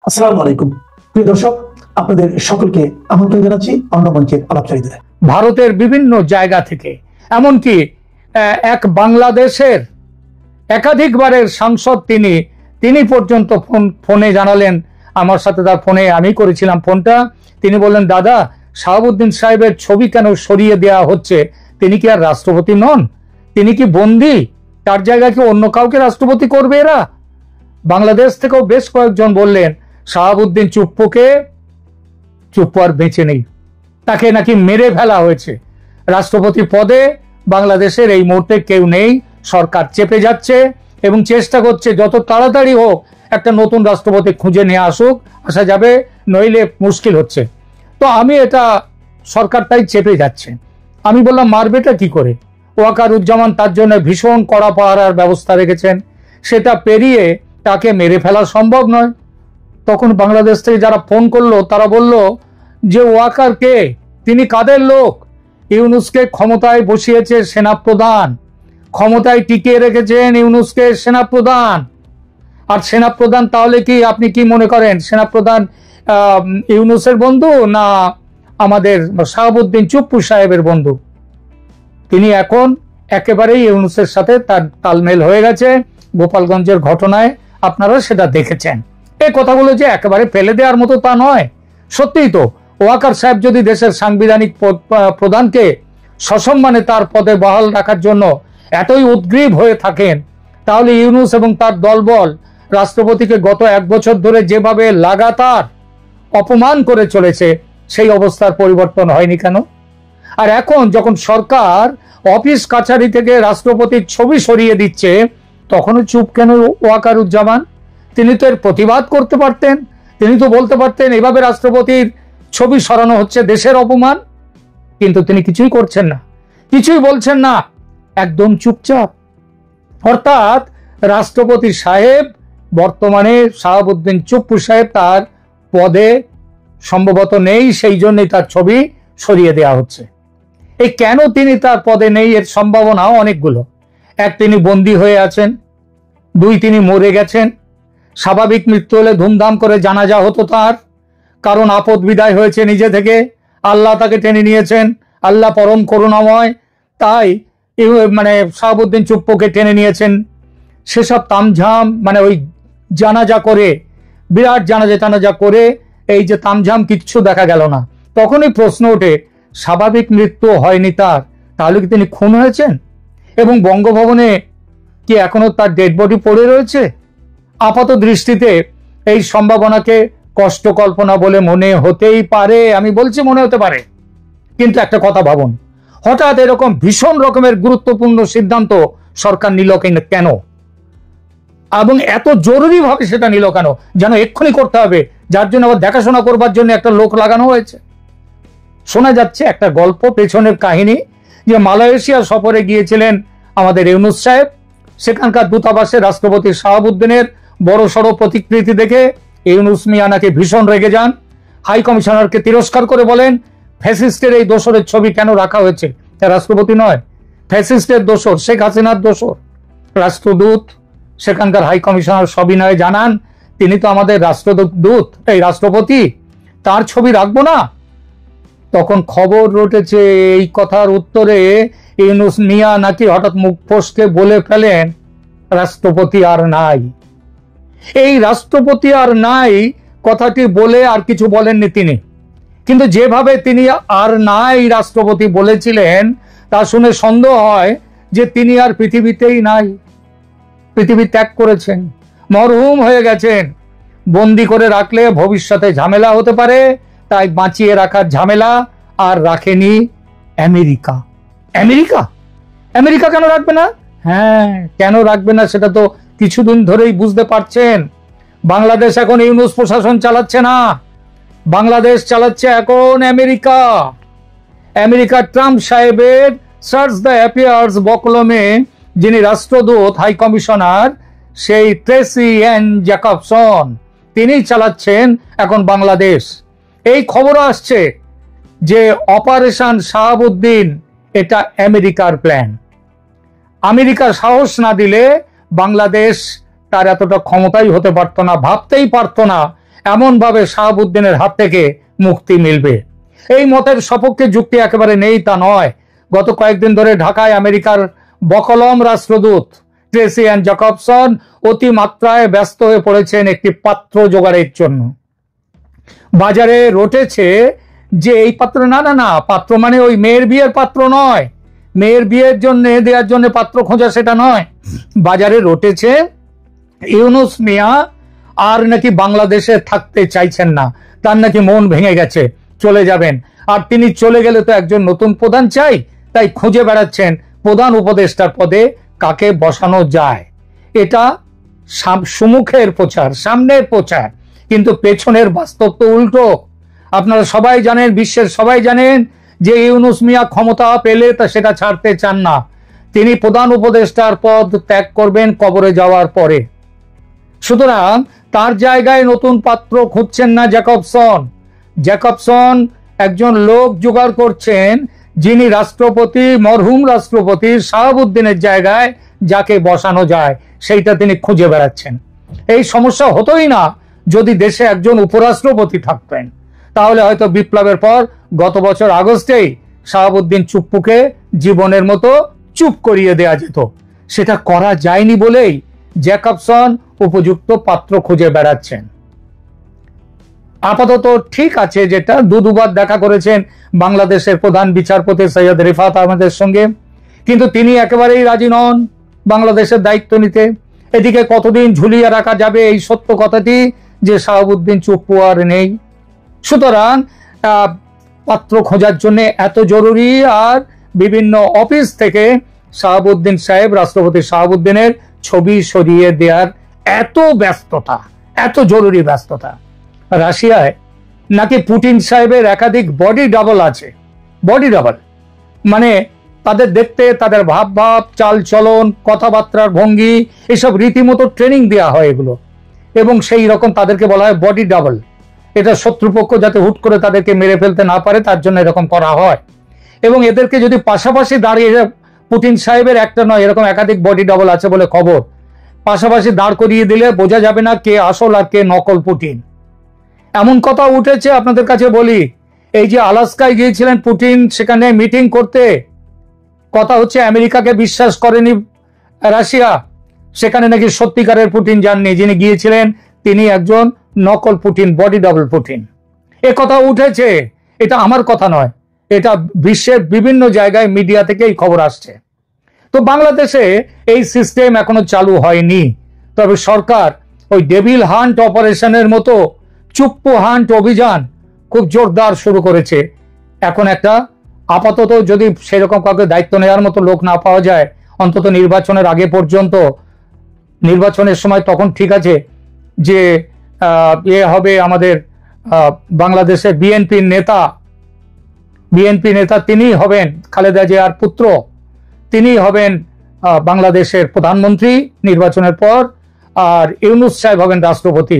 আসসালামু আলাইকুম প্রিয় দর্শক, আপনাদের সকলকে আমন্ত্রণ জানাচ্ছি অন্য মঞ্চের আলাপচারিতায়। ভারতের বিভিন্ন জায়গা থেকে এমনকি এক বাংলাদেশের একাধিকবারের সাংসদ তিনি পর্যন্ত ফোনে জানালেন, আমার সাথে তার ফোনে আমি করেছিলাম ফোনটা। তিনি বললেন, দাদা শাহাবুদ্দিন সাহেবের ছবি কেন সরিয়ে দেওয়া হচ্ছে? তিনি কি আর রাষ্ট্রপতি নন? তিনি কি বন্দী? তার জায়গায় কি অন্য কাউকে রাষ্ট্রপতি করবে এরা? বাংলাদেশ থেকেও বেশ কয়েকজন বললেন শাহাবুদ্দিন চুপ্পু আর বেঁচে নেই, তাকে নাকি মেরে ফেলা হয়েছে। রাষ্ট্রপতি পদে বাংলাদেশের এই মুহূর্তে কেউ নেই, সরকার চেপে যাচ্ছে এবং চেষ্টা করছে যত তাড়াতাড়ি হোক একটা নতুন রাষ্ট্রপতি খুঁজে নিয়ে আসা যাবে, নইলে মুশকিল হচ্ছে। তো আমি এটা সরকারটাই চেপে যাচ্ছে। আমি বললাম মারবেটা কি করে? ওয়াকারুজ্জামান তার জন্য ভীষণ কড়া পাহারার ব্যবস্থা রেখেছেন, সেটা পেরিয়ে তাকে মেরে ফেলা সম্ভব নয়। তখন বাংলাদেশ থেকে যারা ফোন করলো তারা বলল যে ওয়াকার কে, তিনি কাদের লোক? ইউনূসকে ক্ষমতায় বসিয়েছে সেনাপ্রধান, ক্ষমতায় টিকিয়ে রেখেছেন ইউনূসকে সেনাপ্রধান। আর সেনাপ্রধান তাহলে কি আপনি কি মনে করেন সেনাপ্রধান ইউনূসের বন্ধু না আমাদের শাহাবুদ্দিন চুপ্পু সাহেবের বন্ধু? তিনি এখন একেবারেই ইউনূসের সাথে তার তালমেল হয়ে গেছে। গোপালগঞ্জের ঘটনায় আপনারা সেটা দেখেছেন। এই কথাগুলো যে একেবারে ফেলে দেওয়ার মতো তা নয়। সত্যিই তো ওয়াকার সাহেব যদি দেশের সাংবিধানিক প্রধানকে সসম্মানে তার পদে বহাল রাখার জন্য এতই উদ্গ্রীব হয়ে থাকেন, তাহলে ইউনূস এবং তার দলবল রাষ্ট্রপতিকে গত 1 বছর ধরে যেভাবে লাগাতার অপমান করে চলেছে, সেই অবস্থার পরিবর্তন হয়নি কেন? আর এখন যখন সরকার অফিস কাছারি থেকে রাষ্ট্রপতির ছবি সরিয়ে দিচ্ছে, তখনও চুপ কেন ওয়াকারুজ্জামান? তিনি তো এর প্রতিবাদ করতে পারতেন, তিনি তো বলতে পারতেন এভাবে রাষ্ট্রপতির ছবি সরানো হচ্ছে দেশের অপমান। কিন্তু তিনি কিছুই করছেন না, কিছুই বলছেন না, একদম চুপচাপ। অর্থাৎ রাষ্ট্রপতি সাহেব বর্তমানে শাহাবুদ্দিন চুপ্পু সাহেব তার পদে সম্ভবত নেই, সেই জন্যই তার ছবি সরিয়ে দেওয়া হচ্ছে। এই কেন তিনি তার পদে নেই এর সম্ভাবনাও অনেকগুলো। 1, তিনি বন্দী হয়ে আছেন। 2, তিনি মরে গেছেন। স্বাভাবিক মৃত্যু হলে ধুমধাম করে জানাজা হতো তার, কারণ আপদ বিদায় হয়েছে নিজে থেকে, আল্লাহ তাকে টেনে নিয়েছেন, আল্লাহ পরম করুণাময়, তাই শাহাবুদ্দিন চুপ্পুকে টেনে নিয়েছেন। সেসব তামঝাম ওই জানাজা করে, বিরাট জানাজা করে এই যে তামঝাম কিচ্ছু দেখা গেল না। তখনই প্রশ্ন ওঠে স্বাভাবিক মৃত্যু হয়নি তার, তাহলে কি তিনি খুন হয়েছেন? এবং বঙ্গভবনে কি এখনো তার ডেড বডি পড়ে রয়েছে? আপাত দৃষ্টিতে এই সম্ভাবনাকে কষ্ট কল্পনা বলে মনে হতেই পারে, আমি বলছি মনে হতে পারে। কিন্তু একটা কথা ভাবুন, হঠাৎ এরকম ভীষণ রকমের গুরুত্বপূর্ণ সিদ্ধান্ত সরকার নিল কেন, এবং এত জরুরি ভাবে সেটা নিল কেন? যেন এক্ষুনি করতে হবে, যার জন্য আবার দেখাশোনা করবার জন্য একটা লোক লাগানো হয়েছে। শোনা যাচ্ছে একটা গল্প, পেছনের কাহিনী, যে মালয়েশিয়া সফরে গিয়েছিলেন আমাদের ইউনূস সাহেব। সেখানকার দূতাবাসে রাষ্ট্রপতি শাহাবুদ্দিনের বড় সড়ো প্রতিকৃতি দেখে ইউনূস মিয়া নাকি ভীষণ রেগে যান। হাই কমিশনারকে তিরস্কার করে বলেন, ফ্যাসিস্টের এই দোসরের ছবি কেন রাখা হয়েছে? রাষ্ট্রপতি নয়, ফ্যাসিস্টের দোসর, শেখ হাসিনার দোসর। রাষ্ট্রদূত সেখানকার হাই কমিশনার সবিনয়ে জানান, তিনি তো আমাদের রাষ্ট্রদূত, এই রাষ্ট্রপতি, তার ছবি রাখবো না? তখন খবর রটেছে এই কথার উত্তরে ইউনূস মিয়া নাকি হঠাৎ মুখ ফসকে বলে ফেলেন, রাষ্ট্রপতি আর নাই। এই রাষ্ট্রপতি আর নাই কথাটি বলে আর কিছু বলেননি তিনি, কিন্তু যেভাবে তিনি আর নাই রাষ্ট্রপতি বলেছিলেন তা শুনে সন্দেহ হয় যে তিনি আর পৃথিবীতেই নাই, পৃথিবী ত্যাগ করেছেন, মরহুম হয়ে গেছেন। বন্দি করে রাখলে ভবিষ্যতে ঝামেলা হতে পারে, তাই বাঁচিয়ে রাখার ঝামেলা আর রাখেনি আমেরিকা। আমেরিকা আমেরিকা কেন রাখবে না? হ্যাঁ, কেন রাখবে না সেটা তো কিছুদিন ধরেই বুঝতে পারছেন। বাংলাদেশ এখন ইউনূস প্রশাসন চালাচ্ছে না, বাংলাদেশ চালাচ্ছে এখন আমেরিকা। আমেরিকা ট্রাম্প সাহেবের সার্চ দ্য অ্যাফেয়ার্স বকলমে যিনি রাষ্ট্রদূত হাই কমিশনার, সেই ট্রেসি এন জ্যাকবসন, তিনি চালাচ্ছেন এখন বাংলাদেশ। এই খবর আসছে যে অপারেশন শাহাবুদ্দিন এটা আমেরিকার প্ল্যান। আমেরিকা সাহস না দিলে বাংলাদেশ তার এতটা ক্ষমতাই হতে পারতো না, ভাবতেই পারতো না এমনভাবে শাহাবুদ্দিনের হাত থেকে মুক্তি মিলবে। এই মতের সপক্ষে যুক্তি একেবারে নেই তা নয়। গত কয়েকদিন ধরে ঢাকায় আমেরিকার বকলম রাষ্ট্রদূত ট্রেসি অ্যান জ্যাকবসন অতিমাত্রায় ব্যস্ত হয়ে পড়েছেন একটি পাত্র জোগাড়ের জন্য। বাজারে রটেছে যে এই পাত্র না, পাত্র মানে ওই মেয়ের বিয়ের পাত্র নয়, মেয়ের বিয়ের জন্য দেওয়ার জন্য পাত্র খোঁজা সেটা নয়। বাজারে রটেছে ইউনুস মিয়া আর নাকি বাংলাদেশে থাকতে চাইছেন না, তার নাকি মন ভেঙে গেছে, চলে যাবেন। আর তিনি চলে গেলে তো একজন নতুন প্রধান চাই, তাই খুঁজে বেড়াচ্ছেন প্রধান উপদেষ্টার পদে কাকে বসানো যায়। এটা সুমুখের প্রচার, সামনের প্রচার, কিন্তু পেছনের বাস্তব তো উল্টো। আপনারা সবাই জানেন, বিশ্বের সবাই জানেন যে ইউনুস মিয়া ক্ষমতা পেলে তা সেটা ছাড়তে চান না। তিনি প্রধান উপদেষ্টার পদ ত্যাগ করবেন কবরে যাওয়ার পরে। সুতরাং তার জায়গায় নতুন পাত্র খুঁজছেন না জ্যাকবসন। জ্যাকবসন একজন লোক জোগাড় করছেন যিনি রাষ্ট্রপতি, মরহুম রাষ্ট্রপতি শাহাবুদ্দিনের জায়গায় যাকে বসানো যায় সেইটা তিনি খুঁজে বেড়াচ্ছেন। এই সমস্যা হতোই না যদি দেশে একজন উপরাষ্ট্রপতি থাকতেন, তাহলে হয়তো বিপ্লবের পর গত বছর আগস্টেই শাহাবুদ্দিন চুপ্পুকে জীবনের মতো চুপ করিয়ে দেয়া যেত। সেটা করা যায়নি বলেই জ্যাকবসন উপযুক্ত পাত্র খুঁজে বেড়াচ্ছেন। আপাতত ঠিক আছে, যেটা দুবার দেখা করেছেন বাংলাদেশের প্রধান বিচারপতি সৈয়দ রিফাত আহমেদের সঙ্গে, কিন্তু তিনি একেবারেই রাজি নন বাংলাদেশের দায়িত্ব নিতে। এদিকে কতদিন ঝুলিয়ে রাখা যাবে এই সত্য কথাটি যে শাহাবুদ্দিন চুপ্পু আর নেই। সুতরাং পাত্র খোঁজার জন্য এত জরুরি, আর বিভিন্ন অফিস থেকে শাহাবুদ্দিন সাহেব, রাষ্ট্রপতি শাহাবুদ্দিনের ছবি সরিয়ে দেওয়ার এত ব্যস্ততা, এত জরুরি ব্যস্ততা। রাশিয়ায় নাকি পুতিন সাহেবের একাধিক বডি ডাবল আছে। বডি ডাবল মানে তাদের দেখতে, তাদের ভাব, চাল চলন, কথাবার্তার ভঙ্গি, এসব রীতিমতো ট্রেনিং দেওয়া হয় এগুলো, এবং সেই রকম তাদেরকে বলা হয় বডি ডাবল। এটা শত্রুপক্ষ যাতে হুট করে তাদেরকে মেরে ফেলতে না পারে তার জন্য এরকম করা হয়। এবং এদেরকে যদি পাশাপাশি দাঁড়িয়ে, পুতিন সাহেবের একটা নয় এরকম একাধিক বডি ডাবল আছে বলে খবর, পাশাপাশি দাঁড় করিয়ে দিলে বোঝা যাবে না কে আসল আর কে নকল পুতিন। এমন কথা উঠেছে, আপনাদের কাছে বলি, এই যে আলাস্কায় গিয়েছিলেন পুতিন সেখানে মিটিং করতে, কথা হচ্ছে আমেরিকাকে বিশ্বাস করেনি রাশিয়া, সেখানে নাকি সত্যিকারের পুতিন যাননি, যিনি গিয়েছিলেন তিনি একজন নকল পুতিন, বডি ডাবল পুতিন। এ কথা উঠেছে, এটা আমার কথা নয়, এটা বিশ্বের বিভিন্ন জায়গায় মিডিয়া থেকে এই খবর আসছে। তো বাংলাদেশে এই সিস্টেম এখনো চালু হয়নি, তবে সরকার ওই ডেভিল হান্ট অপারেশনের মতো চুপ্পু হান্ট অভিযান খুব জোরদার শুরু করেছে। এখন একটা আপাতত যদি সেরকম কাউকে দায়িত্ব নেওয়ার মতো লোক না পাওয়া যায়, অন্তত নির্বাচনের আগে পর্যন্ত, নির্বাচনের সময় তখন ঠিক আছে যে হবে আমাদের বাংলাদেশের বিএনপি নেতা তিনিই হবেন, খালেদা জিয়ার পুত্র, তিনিই হবেন বাংলাদেশের প্রধানমন্ত্রী নির্বাচনের পর, আর ইউনুস সাহেব হবেন রাষ্ট্রপতি।